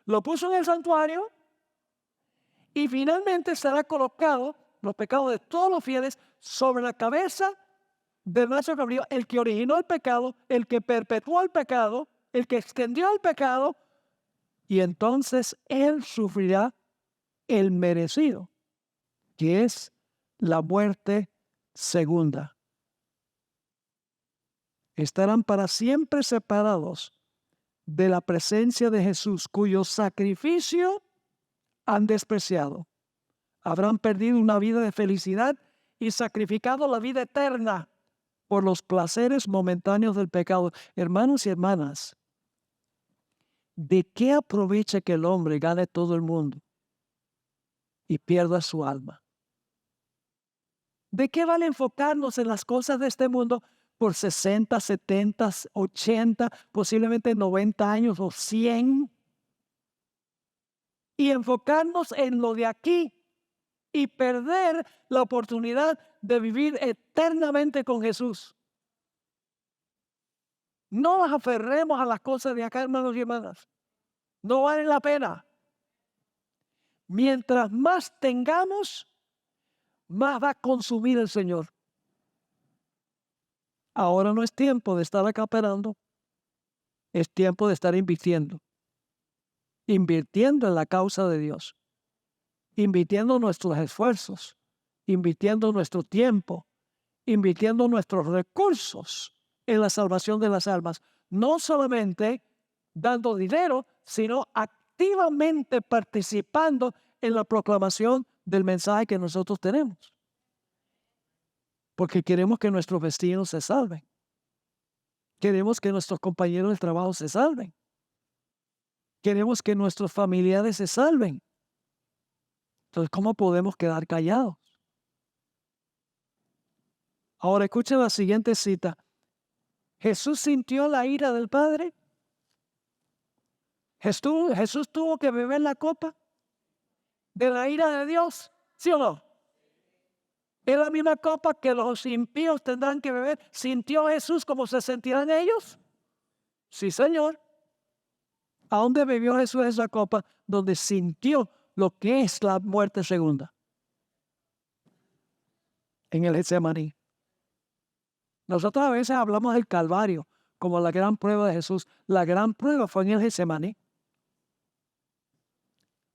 A: lo puso en el santuario y finalmente será colocado los pecados de todos los fieles sobre la cabeza del nuestro cabrío, el que originó el pecado, el que perpetuó el pecado, el que extendió el pecado, y entonces él sufrirá el merecido, que es la muerte segunda. Estarán para siempre separados de la presencia de Jesús, cuyo sacrificio han despreciado. Habrán perdido una vida de felicidad y sacrificado la vida eterna por los placeres momentáneos del pecado. Hermanos y hermanas, ¿de qué aprovecha que el hombre gane todo el mundo y pierda su alma? ¿De qué vale enfocarnos en las cosas de este mundo por 60, 70, 80, posiblemente 90 años o 100? Y enfocarnos en lo de aquí y perder la oportunidad de vivir eternamente con Jesús. No nos aferremos a las cosas de acá, hermanos y hermanas. No vale la pena. Mientras más tengamos, más va a consumir el Señor. Ahora no es tiempo de estar acaparando, es tiempo de estar invirtiendo. Invirtiendo en la causa de Dios. Invirtiendo nuestros esfuerzos. Invirtiendo nuestro tiempo. Invirtiendo nuestros recursos en la salvación de las almas. No solamente dando dinero, sino activamente participando en la proclamación del mensaje que nosotros tenemos. Porque queremos que nuestros vecinos se salven. Queremos que nuestros compañeros de trabajo se salven. Queremos que nuestros familiares se salven. Entonces, ¿cómo podemos quedar callados? Ahora escuchen la siguiente cita. ¿Jesús sintió la ira del Padre? ¿Jesús tuvo que beber la copa de la ira de Dios? ¿Sí o no? ¿Es la misma copa que los impíos tendrán que beber? ¿Sintió Jesús como se sentirán ellos? Sí, Señor. ¿A dónde bebió Jesús esa copa? Donde sintió lo que es la muerte segunda. En el Getsemaní. Nosotros a veces hablamos del Calvario como la gran prueba de Jesús. La gran prueba fue en el Getsemaní.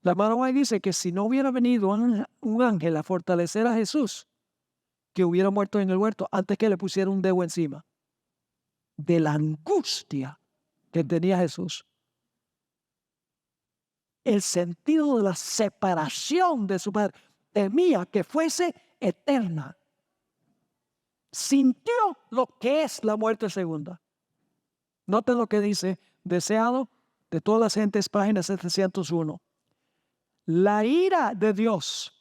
A: La hermana White dice que si no hubiera venido un ángel a fortalecer a Jesús, que hubiera muerto en el huerto antes que le pusiera un dedo encima. De la angustia que tenía Jesús. El sentido de la separación de su Padre. Temía que fuese eterna. Sintió lo que es la muerte segunda. Noten lo que dice, deseado de todas las gentes, página 701. La ira de Dios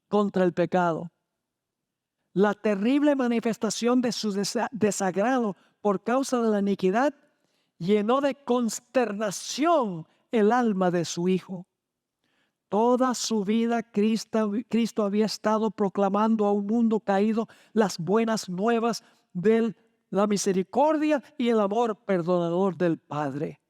A: contra el pecado, la terrible manifestación de su desagrado por causa de la iniquidad, llenó de consternación el alma de su Hijo. Toda su vida Cristo había estado proclamando a un mundo caído las buenas nuevas de la misericordia y el amor perdonador del Padre.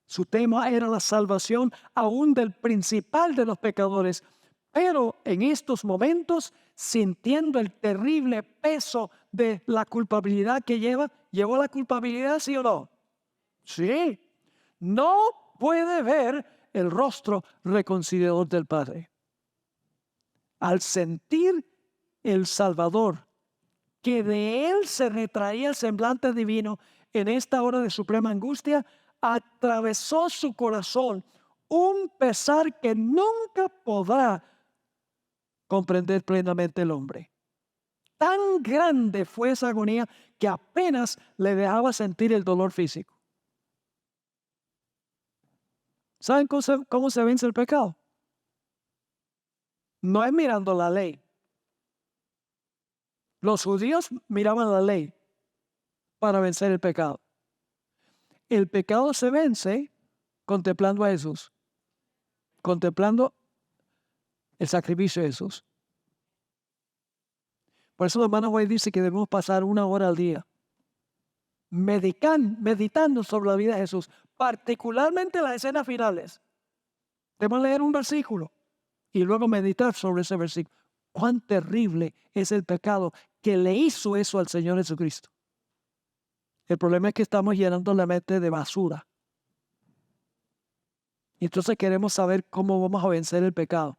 A: Su tema era la salvación aún del principal de los pecadores, pero en estos momentos, sintiendo el terrible peso de la culpabilidad que ¿llevó la culpabilidad, sí o no? Sí. No puede ver el rostro reconciliador del Padre. Al sentir el Salvador, que de él se retraía el semblante divino en esta hora de suprema angustia, atravesó su corazón un pesar que nunca podrá comprender plenamente el hombre. tan grande fue esa agonía que apenas le dejaba sentir el dolor físico. ¿Saben cómo se vence el pecado? No es mirando la ley. Los judíos miraban la ley para vencer el pecado. El pecado se vence contemplando a Jesús, contemplando el sacrificio de Jesús. Por eso, hermano White dice que debemos pasar 1 hora al día meditando sobre la vida de Jesús, particularmente las escenas finales. Debemos leer un versículo y luego meditar sobre ese versículo. Cuán terrible es el pecado que le hizo eso al Señor Jesucristo. El problema es que estamos llenando la mente de basura. Y entonces queremos saber cómo vamos a vencer el pecado.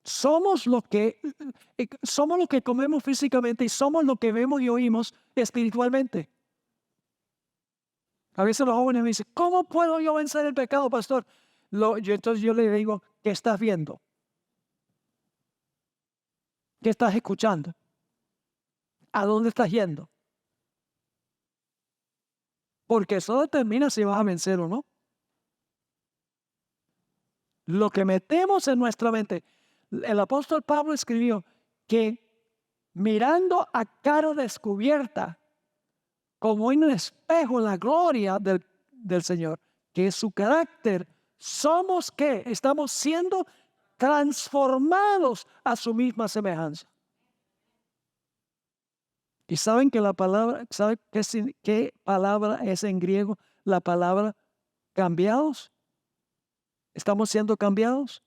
A: Somos lo que comemos físicamente y somos lo que vemos y oímos espiritualmente. A veces los jóvenes me dicen, ¿cómo puedo yo vencer el pecado, pastor? Entonces yo le digo, ¿qué estás viendo? ¿Qué estás escuchando? ¿A dónde estás yendo? Porque eso determina si vas a vencer o no. Lo que metemos en nuestra mente. El apóstol Pablo escribió que mirando a cara descubierta, como en un espejo, la gloria del Señor, que es su carácter, somos ¿qué? Estamos siendo transformados a su misma semejanza. ¿Y saben que la palabra, saben qué palabra es en griego? La palabra cambiados. ¿Estamos siendo cambiados?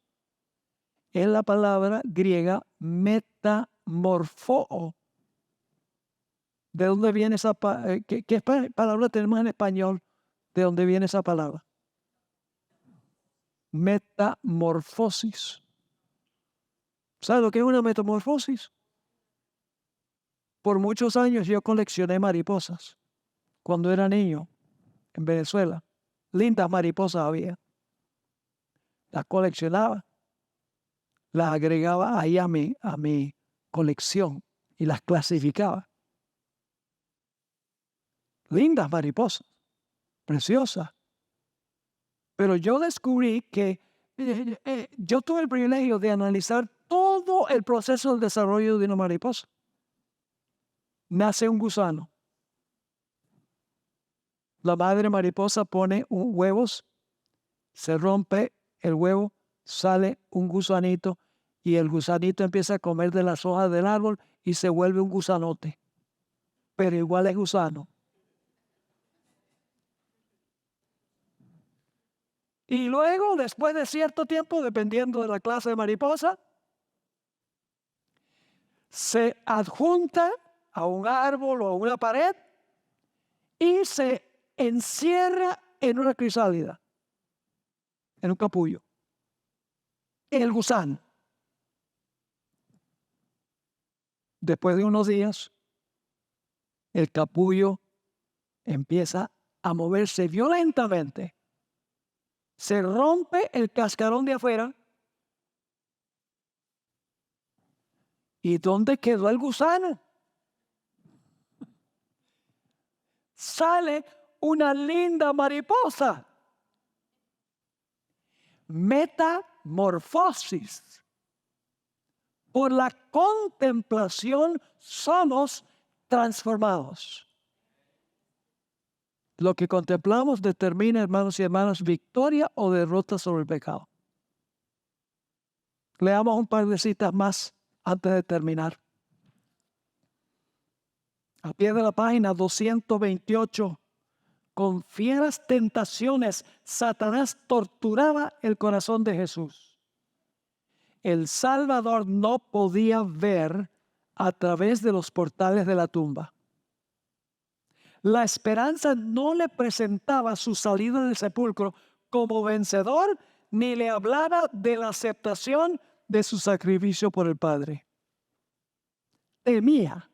A: Es la palabra griega metamorfoo. ¿De dónde viene esa palabra? ¿Qué palabra tenemos en español? ¿De dónde viene esa palabra? Metamorfosis. ¿Sabe lo que es una metamorfosis? Por muchos años yo coleccioné mariposas. Cuando era niño, en Venezuela. Lindas mariposas había. Las coleccionaba. Las agregaba ahí a mi colección y las clasificaba. Lindas mariposas, preciosas. Pero yo descubrí que yo tuve el privilegio de analizar todo el proceso del desarrollo de una mariposa. Nace un gusano. La madre mariposa pone huevos, se rompe el huevo, sale un gusanito y el gusanito empieza a comer de las hojas del árbol y se vuelve un gusanote. Pero igual es gusano. Y luego, después de cierto tiempo, dependiendo de la clase de mariposa, se adjunta a un árbol o a una pared y se encierra en una crisálida, en un capullo. El gusano. Después de unos días, el capullo empieza a moverse violentamente. Se rompe el cascarón de afuera. ¿Y dónde quedó el gusano? Sale una linda mariposa. Metamorfosis. Por la contemplación somos transformados. Lo que contemplamos determina, hermanos y hermanas, victoria o derrota sobre el pecado. Leamos un par de citas más antes de terminar. A pie de la página 228, con fieras tentaciones, Satanás torturaba el corazón de Jesús. El Salvador no podía ver a través de los portales de la tumba. La esperanza no le presentaba su salida del sepulcro como vencedor, ni le hablaba de la aceptación de su sacrificio por el Padre. Temía.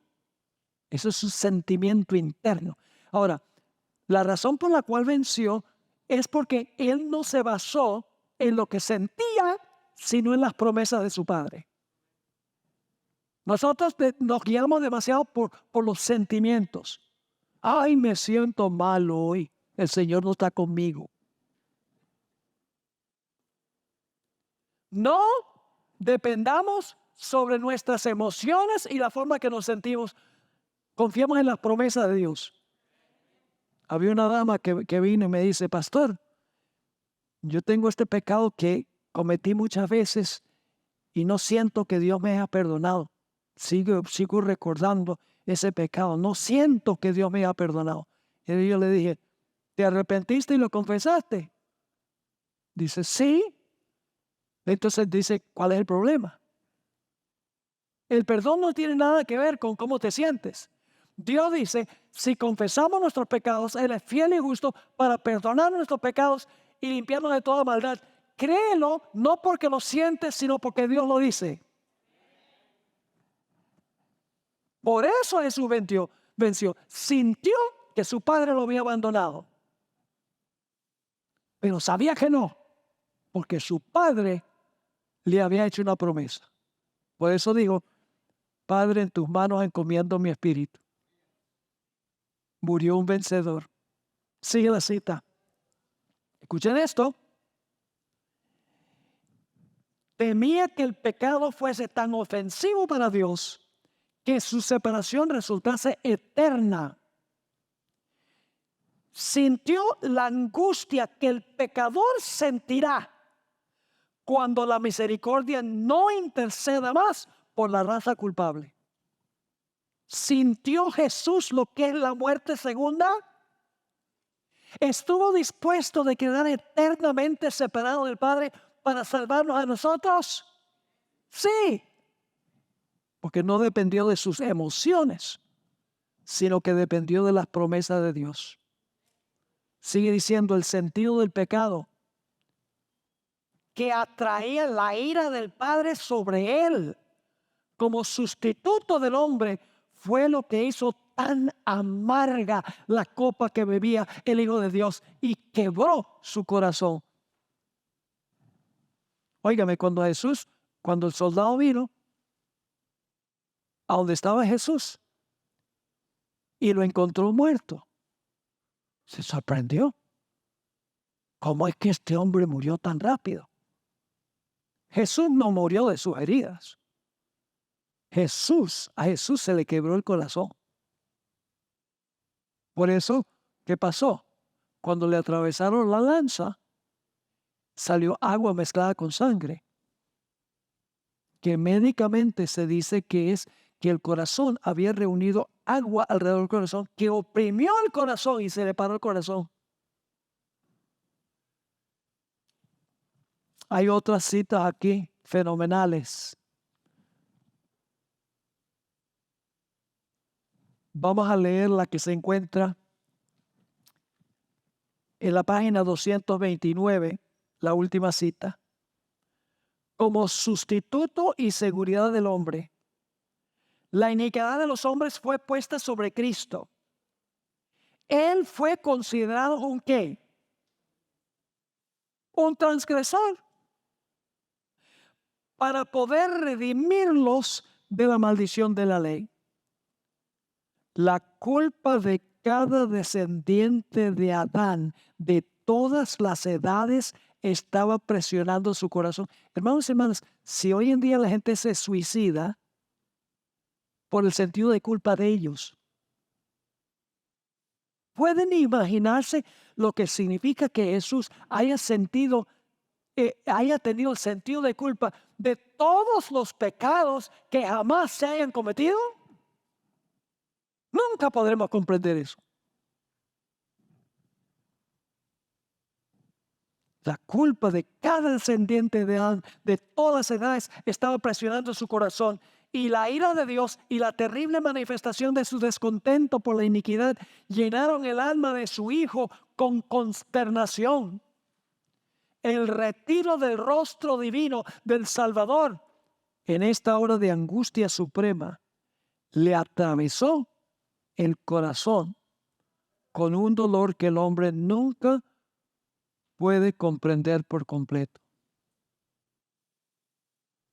A: Eso es su sentimiento interno. Ahora, la razón por la cual venció es porque él no se basó en lo que sentía, sino en las promesas de su Padre. Nosotros nos guiamos demasiado por los sentimientos. Ay, me siento mal hoy. El Señor no está conmigo. No dependamos sobre nuestras emociones y la forma que nos sentimos. Confiemos en las promesas de Dios. Había una dama que vino y me dice, pastor, yo tengo este pecado que cometí muchas veces y no siento que Dios me haya perdonado. Sigo recordando ese pecado. No siento que Dios me haya perdonado. Y yo le dije, ¿te arrepentiste y lo confesaste? Dice, sí. Entonces dice, ¿cuál es el problema? El perdón no tiene nada que ver con cómo te sientes. Dios dice, si confesamos nuestros pecados, Él es fiel y justo para perdonar nuestros pecados y limpiarnos de toda maldad. Créelo, no porque lo sientes, sino porque Dios lo dice. Por eso Jesús venció. Sintió que su padre lo había abandonado. Pero sabía que no, porque su padre le había hecho una promesa. Por eso digo, Padre, en tus manos encomiendo mi espíritu. Murió un vencedor. Sigue la cita. Escuchen esto. Temía que el pecado fuese tan ofensivo para Dios que su separación resultase eterna. Sintió la angustia que el pecador sentirá cuando la misericordia no interceda más por la raza culpable. ¿Sintió Jesús lo que es la muerte segunda? ¿Estuvo dispuesto de quedar eternamente separado del Padre para salvarnos a nosotros? Sí, porque no dependió de sus emociones, sino que dependió de las promesas de Dios. Sigue diciendo el sentido del pecado que atraía la ira del Padre sobre él como sustituto del hombre fue lo que hizo tan amarga la copa que bebía el Hijo de Dios y quebró su corazón. Óigame, cuando el soldado vino a donde estaba Jesús y lo encontró muerto, se sorprendió. ¿Cómo es que este hombre murió tan rápido? Jesús no murió de sus heridas. A Jesús se le quebró el corazón. Por eso, ¿qué pasó? Cuando le atravesaron la lanza, salió agua mezclada con sangre, que médicamente se dice que es que el corazón había reunido agua alrededor del corazón, que oprimió el corazón y se le paró el corazón. Hay otras citas aquí fenomenales. Vamos a leer la que se encuentra en la página 229, la última cita. Como sustituto y seguridad del hombre, la iniquidad de los hombres fue puesta sobre Cristo. Él fue considerado un ¿qué? Un transgresor, para poder redimirlos de la maldición de la ley. La culpa de cada descendiente de Adán, de todas las edades, estaba presionando su corazón. Hermanos y hermanas, si hoy en día la gente se suicida por el sentido de culpa de ellos, ¿pueden imaginarse lo que significa que Jesús haya tenido el sentido de culpa de todos los pecados que jamás se hayan cometido? Nunca podremos comprender eso. La culpa de cada descendiente de Adán, de todas edades, estaba presionando su corazón. Y la ira de Dios y la terrible manifestación de su descontento por la iniquidad llenaron el alma de su Hijo con consternación. El retiro del rostro divino del Salvador en esta hora de angustia suprema le atravesó el corazón con un dolor que el hombre nunca puede comprender por completo.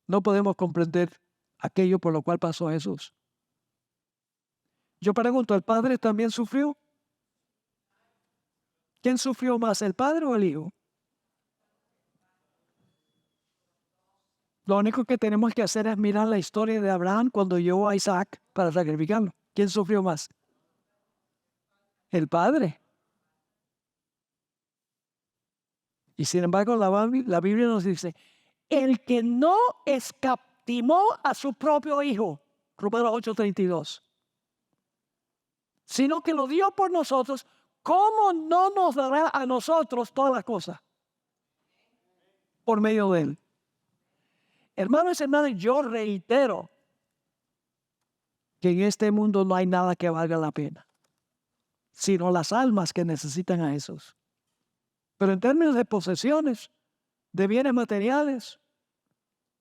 A: No podemos comprender aquello por lo cual pasó Jesús. Yo pregunto, ¿el Padre también sufrió? ¿Quién sufrió más, el Padre o el Hijo? Lo único que tenemos que hacer es mirar la historia de Abraham cuando llevó a Isaac para sacrificarlo. ¿Quién sufrió más? El Padre. Y sin embargo, la Biblia nos dice, el que no escatimó a su propio Hijo, Romanos 8:32, sino que lo dio por nosotros, ¿cómo no nos dará a nosotros todas las cosas? Por medio de Él. Hermanos y hermanas, yo reitero que en este mundo no hay nada que valga la pena, sino las almas que necesitan a Jesús. Pero en términos de posesiones, de bienes materiales,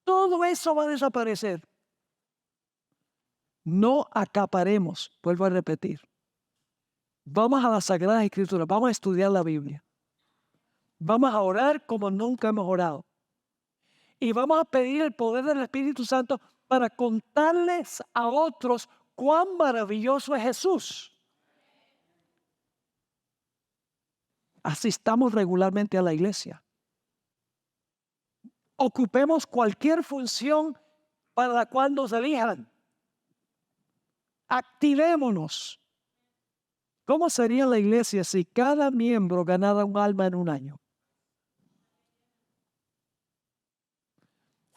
A: todo eso va a desaparecer. No acaparemos, vuelvo a repetir. Vamos a las Sagradas Escrituras, vamos a estudiar la Biblia. Vamos a orar como nunca hemos orado. Y vamos a pedir el poder del Espíritu Santo para contarles a otros cuán maravilloso es Jesús. Asistamos regularmente a la iglesia. Ocupemos cualquier función para la cual nos elijan. Activémonos. ¿Cómo sería la iglesia si cada miembro ganara un alma en un año?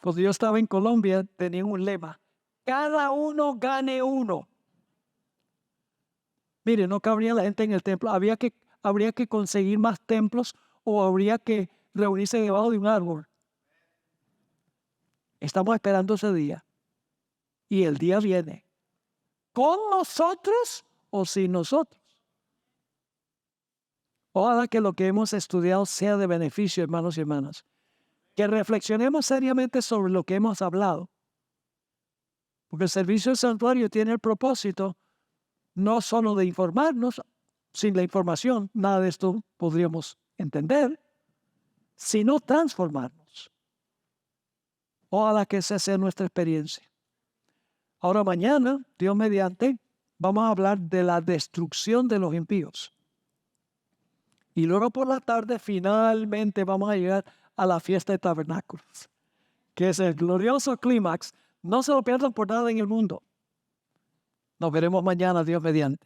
A: Cuando yo estaba en Colombia, tenía un lema: cada uno gane uno. Mire, no cabría la gente en el templo. Habría que conseguir más templos o habría que reunirse debajo de un árbol. Estamos esperando ese día. Y el día viene. ¿Con nosotros o sin nosotros? Ojalá que lo que hemos estudiado sea de beneficio, hermanos y hermanas. Que reflexionemos seriamente sobre lo que hemos hablado. Porque el servicio del santuario tiene el propósito no solo de informarnos. Sin la información, nada de esto podríamos entender, sino transformarnos. Ojalá que esa sea nuestra experiencia. Ahora mañana, Dios mediante, vamos a hablar de la destrucción de los impíos. Y luego por la tarde finalmente vamos a llegar a la fiesta de tabernáculos, que es el glorioso clímax. No se lo pierdan por nada en el mundo. Nos veremos mañana, Dios mediante.